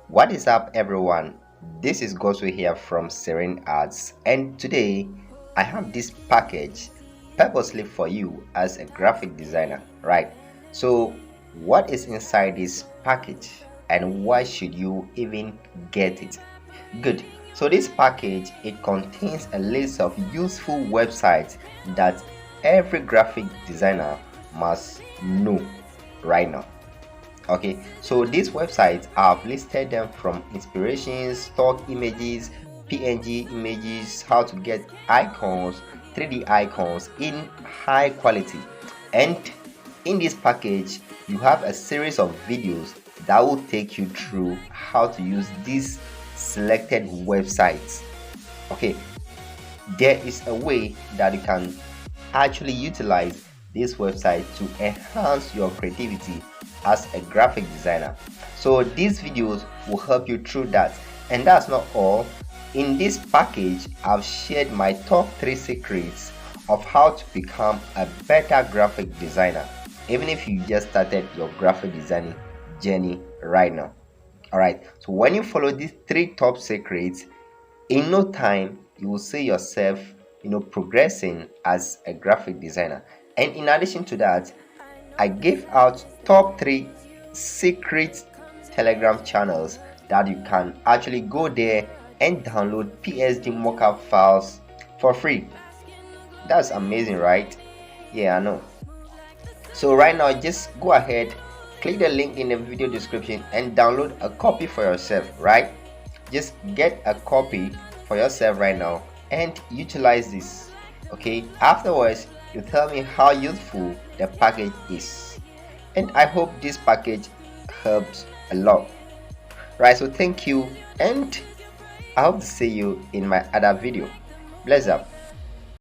What is up, everyone? This is Goswe here from Serene Arts, and today I have this package purposely for you as a graphic designer, right? So, what is inside this package, and why should you even get it? Good. So, this package it contains a list of useful websites that every graphic designer must know right now. Okay, so these websites I've listed them from inspirations, stock images, png images, how to get icons, 3D icons in high quality. And in this package you have a series of videos that will take you through how to use these selected websites. Okay, there is a way that you can actually utilize this website to enhance your creativity as a graphic designer. So these videos will help you through that. And that's not all. In this package I've shared my top 3 secrets of how to become a better graphic designer, even if you just started your graphic designing journey right now. Alright, so when you follow these 3 top secrets, in no time you will see yourself progressing as a graphic designer. And in addition to that, I gave out top 3 secret Telegram channels that you can actually go there and download PSD mockup files for free. That's amazing, right? Yeah, I know. So right now, just go ahead, click the link in the video description and download a copy for yourself, right? Just get a copy for yourself right now and utilize this. Okay, afterwards you tell me how useful the package is, and I hope this package helps a lot, right? So thank you, and I hope to see you in my other video. Bless up.